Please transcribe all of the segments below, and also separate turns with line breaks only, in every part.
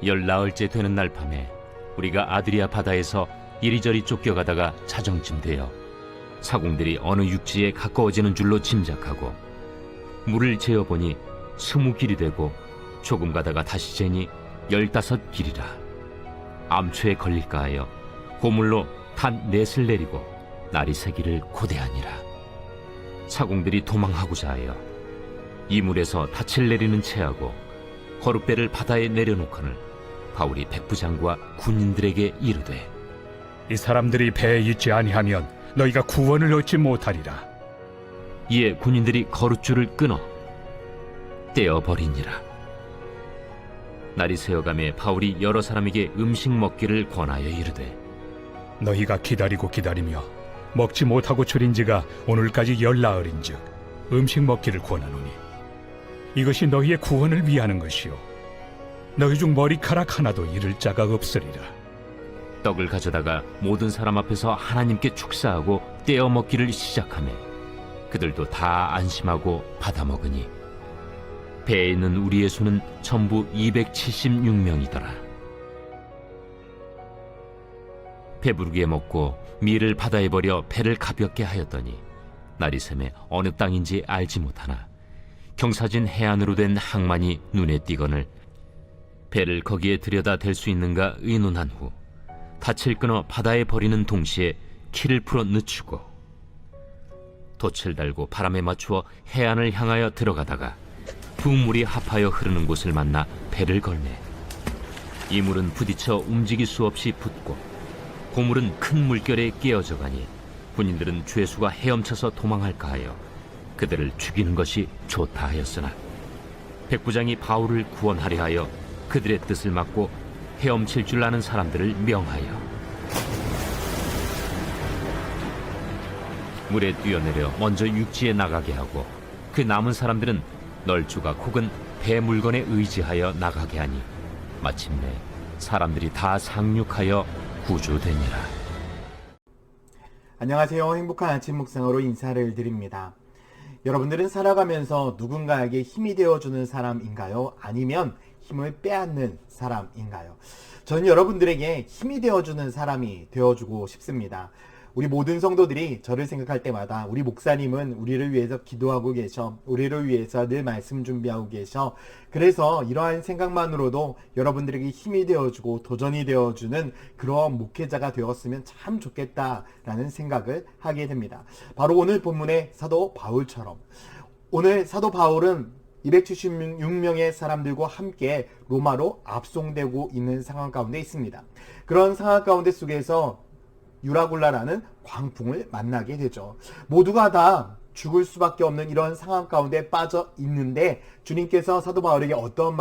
열나흘째 되는 날 밤에 우리가 아드리아 바다에서 이리저리 쫓겨가다가 자정쯤 되어 사공들이 어느 육지에 가까워지는 줄로 짐작하고 물을 재어보니 20길이 되고 조금 가다가 다시 재니 15길이라. 암초에 걸릴까 하여 고물로 단 넷을 내리고 날이 새기를 고대하니라. 사공들이 도망하고자 하여 이물에서 닻을 내리는 채하고 거룻배를 바다에 내려놓거늘 바울이 백부장과 군인들에게 이르되,
이 사람들이 배에 있지 아니하면 너희가 구원을 얻지 못하리라.
이에 군인들이 거룻줄을 끊어 떼어버리니라. 날이 새어가매 바울이 여러 사람에게 음식 먹기를 권하여 이르되,
너희가 기다리며 먹지 못하고 줄인 지가 오늘까지 열나흘인즉 음식 먹기를 권하노니 이것이 너희의 구원을 위하는 것이요 너희 중 머리카락 하나도 잃을 자가 없으리라.
떡을 가져다가 모든 사람 앞에서 하나님께 축사하고 떼어 먹기를 시작하매 그들도 다 안심하고 받아 먹으니 배에 있는 우리의 수는 전부 276명이더라. 배부르게 먹고 밀을 바다에 버려 배를 가볍게 하였더니 날이 새매 어느 땅인지 알지 못하나 경사진 해안으로 된 항만이 눈에 띄거늘 배를 거기에 들여다 댈 수 있는가 의논한 후 닻을 끊어 바다에 버리는 동시에 키를 풀어 늦추고 돛을 달고 바람에 맞추어 해안을 향하여 들어가다가 두 물이 합하여 흐르는 곳을 만나 배를 걸매 이 물은 부딪혀 움직일 수 없이 붙고 고물은 큰 물결에 깨어져 가니 군인들은 죄수가 헤엄쳐서 도망할까 하여 그들을 죽이는 것이 좋다 하였으나 백부장이 바울을 구원하려 하여 그들의 뜻을 막고 헤엄칠 줄 아는 사람들을 명하여 물에 뛰어내려 먼저 육지에 나가게 하고 그 남은 사람들은 널조각 혹은 배 물건에 의지하여 나가게 하니 마침내 사람들이 다 상륙하여 구조되니라.
안녕하세요. 행복한 아침 묵상으로 인사를 드립니다. 여러분들은 살아가면서 누군가에게 힘이 되어주는 사람인가요? 아니면 힘을 빼앗는 사람인가요? 저는 여러분들에게 힘이 되어주는 사람이 되어주고 싶습니다. 우리 모든 성도들이 저를 생각할 때마다 우리 목사님은 우리를 위해서 기도하고 계셔, 우리를 위해서 늘 말씀 준비하고 계셔. 그래서 이러한 생각만으로도 여러분들에게 힘이 되어주고 도전이 되어주는 그런 목회자가 되었으면 참 좋겠다라는 생각을 하게 됩니다. 바로 오늘 본문의 사도 바울처럼 오늘 사도 바울은 276명의 사람들과 함께 로마로 압송되고 있는 상황 가운데 있습니다. 그런 상황 가운데 속에서 유라굴라라는 광풍을 만나게 되죠. 모두가 다 죽을 수밖에 없는 이런 상황 가운데 빠져 있는데 주님께서 사도 바울에게 어떠한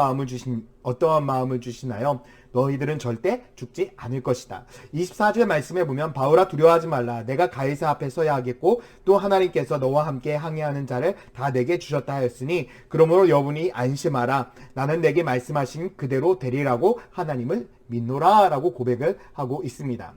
마음을 주시나요? 너희들은 절대 죽지 않을 것이다. 24절 말씀에 보면 바울아 두려워하지 말라. 내가 가이사 앞에 서야 하겠고 또 하나님께서 너와 함께 항해하는 자를 다 내게 주셨다 하였으니 그러므로 여분이 안심하라. 나는 내게 말씀하신 그대로 되리라고 하나님을 믿노라 라고 고백을 하고 있습니다.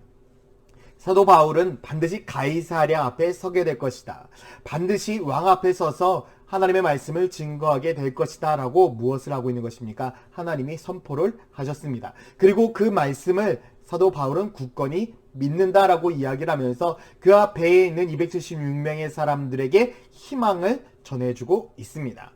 사도 바울은 반드시 가이사랴 앞에 서게 될 것이다. 반드시 왕 앞에 서서 하나님의 말씀을 증거하게 될 것이다 라고 무엇을 하고 있는 것입니까? 하나님이 선포를 하셨습니다. 그리고 그 말씀을 사도 바울은 굳건히 믿는다라고 이야기를 하면서 그 앞에 있는 276명의 사람들에게 희망을 전해주고 있습니다.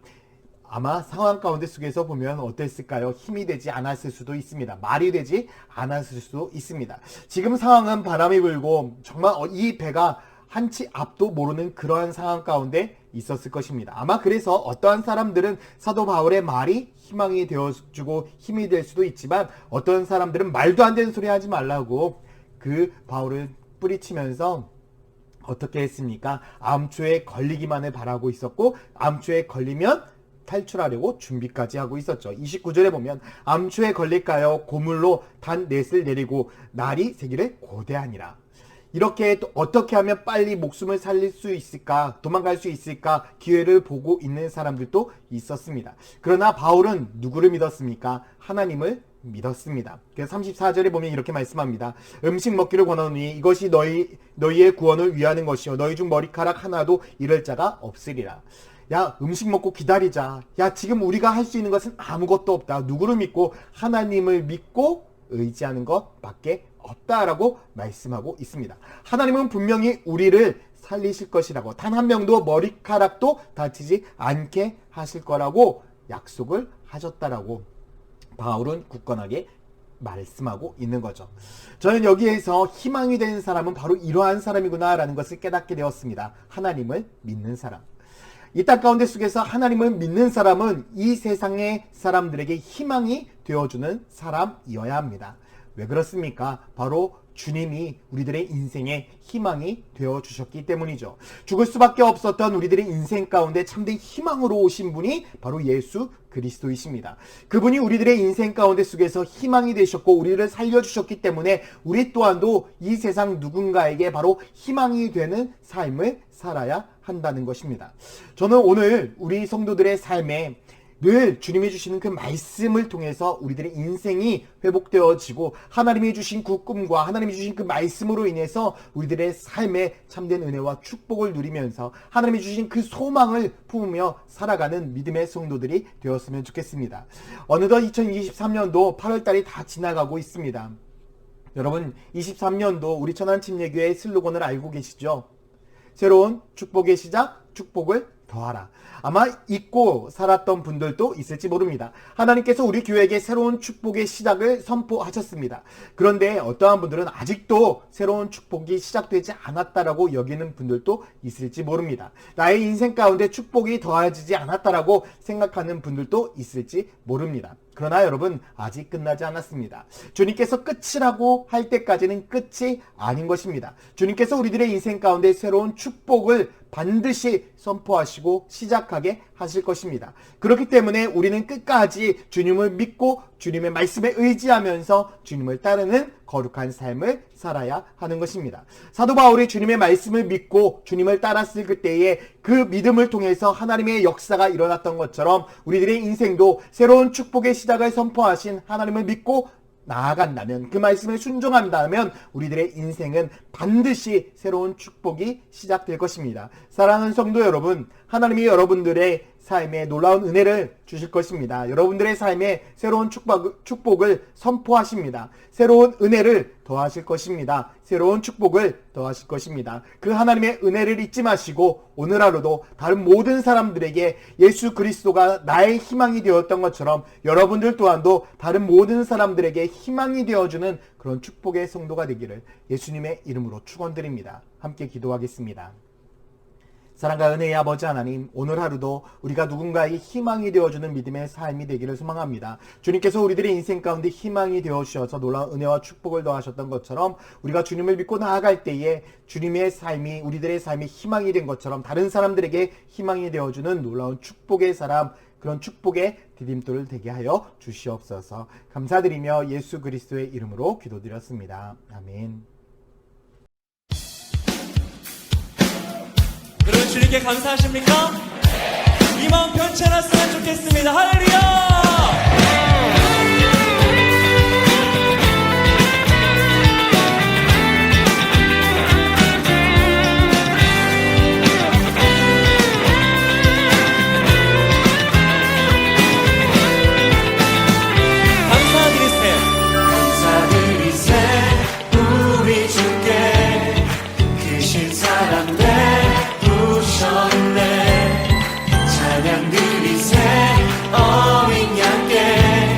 아마 상황 가운데 속에서 보면 어땠을까요? 힘이 되지 않았을 수도 있습니다. 말이 되지 않았을 수도 있습니다. 지금 상황은 바람이 불고 정말 이 배가 한치 앞도 모르는 그러한 상황 가운데 있었을 것입니다. 아마 그래서 어떠한 사람들은 사도 바울의 말이 희망이 되어주고 힘이 될 수도 있지만 어떤 사람들은 말도 안 되는 소리 하지 말라고 그 바울을 뿌리치면서 어떻게 했습니까? 암초에 걸리기만을 바라고 있었고 암초에 걸리면 탈출하려고 준비까지 하고 있었죠. 29절에 보면 암초에 걸릴까요? 고물로 단 넷을 내리고 날이 새기를 고대하니라. 이렇게 또 어떻게 하면 빨리 목숨을 살릴 수 있을까? 도망갈 수 있을까? 기회를 보고 있는 사람들도 있었습니다. 그러나 바울은 누구를 믿었습니까? 하나님을 믿었습니다. 그래서 34절에 보면 이렇게 말씀합니다. 음식 먹기를 권하노니 이것이 너희의 구원을 위하는 것이요 너희 중 머리카락 하나도 잃을 자가 없으리라. 야, 음식 먹고 기다리자. 야, 지금 우리가 할 수 있는 것은 아무것도 없다. 누구를 믿고? 하나님을 믿고 의지하는 것밖에 없다라고 말씀하고 있습니다. 하나님은 분명히 우리를 살리실 것이라고, 단 한 명도 머리카락도 다치지 않게 하실 거라고 약속을 하셨다라고 바울은 굳건하게 말씀하고 있는 거죠. 저는 여기에서 희망이 된 사람은 바로 이러한 사람이구나 라는 것을 깨닫게 되었습니다. 하나님을 믿는 사람. 이 땅 가운데 속에서 하나님을 믿는 사람은 이 세상의 사람들에게 희망이 되어주는 사람이어야 합니다. 왜 그렇습니까? 바로 주님이 우리들의 인생에 희망이 되어주셨기 때문이죠. 죽을 수밖에 없었던 우리들의 인생 가운데 참된 희망으로 오신 분이 바로 예수 그리스도이십니다. 그분이 우리들의 인생 가운데 속에서 희망이 되셨고 우리를 살려주셨기 때문에 우리 또한도 이 세상 누군가에게 바로 희망이 되는 삶을 살아야 한다는 것입니다. 저는 오늘 우리 성도들의 삶에 늘 주님이 주시는 그 말씀을 통해서 우리들의 인생이 회복되어지고 하나님이 주신 그 꿈과 하나님이 주신 그 말씀으로 인해서 우리들의 삶에 참된 은혜와 축복을 누리면서 하나님이 주신 그 소망을 품으며 살아가는 믿음의 성도들이 되었으면 좋겠습니다. 어느덧 2023년도 8월달이 다 지나가고 있습니다. 여러분, 23년도 우리 천안침례교회의 슬로건을 알고 계시죠? 새로운 축복의 시작, 축복을 더하라. 아마 잊고 살았던 분들도 있을지 모릅니다. 하나님께서 우리 교회에게 새로운 축복의 시작을 선포하셨습니다. 그런데 어떠한 분들은 아직도 새로운 축복이 시작되지 않았다라고 여기는 분들도 있을지 모릅니다. 나의 인생 가운데 축복이 더해지지 않았다라고 생각하는 분들도 있을지 모릅니다. 그러나 여러분, 아직 끝나지 않았습니다. 주님께서 끝이라고 할 때까지는 끝이 아닌 것입니다. 주님께서 우리들의 인생 가운데 새로운 축복을 반드시 선포하시고 시작하게 하실 것입니다. 그렇기 때문에 우리는 끝까지 주님을 믿고 주님의 말씀에 의지하면서 주님을 따르는 거룩한 삶을 살아야 하는 것입니다. 사도 바울이 주님의 말씀을 믿고 주님을 따랐을 그때에 그 믿음을 통해서 하나님의 역사가 일어났던 것처럼 우리들의 인생도 새로운 축복의 시작을 선포하신 하나님을 믿고 나아간다면, 그 말씀에 순종한다면 우리들의 인생은 반드시 새로운 축복이 시작될 것입니다. 사랑하는 성도 여러분, 하나님이 여러분들의 삶에 놀라운 은혜를 주실 것입니다. 여러분들의 삶에 새로운 축복을 선포하십니다. 새로운 은혜를 더하실 것입니다. 새로운 축복을 더하실 것입니다. 그 하나님의 은혜를 잊지 마시고 오늘 하루도 다른 모든 사람들에게 예수 그리스도가 나의 희망이 되었던 것처럼 여러분들 또한도 다른 모든 사람들에게 희망이 되어주는 그런 축복의 성도가 되기를 예수님의 이름으로 축원드립니다. 함께 기도하겠습니다. 사랑과 은혜의 아버지 하나님, 오늘 하루도 우리가 누군가의 희망이 되어주는 믿음의 삶이 되기를 소망합니다. 주님께서 우리들의 인생 가운데 희망이 되어주셔서 놀라운 은혜와 축복을 더하셨던 것처럼 우리가 주님을 믿고 나아갈 때에 주님의 삶이 우리들의 삶이 희망이 된 것처럼 다른 사람들에게 희망이 되어주는 놀라운 축복의 사람, 그런 축복의 디딤돌을 되게 하여 주시옵소서. 감사드리며 예수 그리스도의 이름으로 기도드렸습니다. 아멘.
여러분, 주님께 감사하십니까? 이 마음 변치 않았으면 좋겠습니다. 할렐루야!
찬양 드리세 어린 양께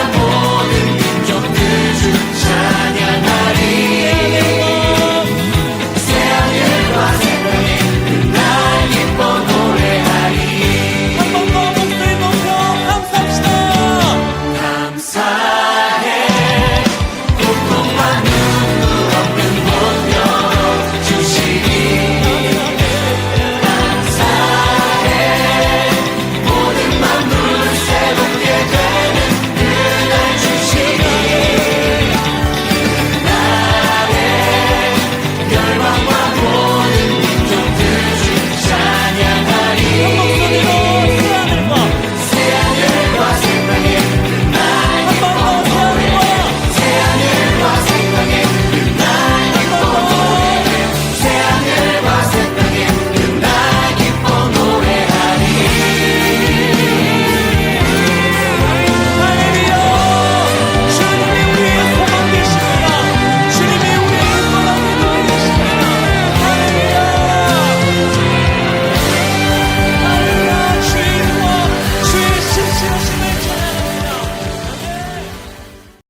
모든 민족들 주 찬양하리 새하늘과 새벽에 날 기뻐 노래하리 한 번 더 목소리 높여 감사합시다 감사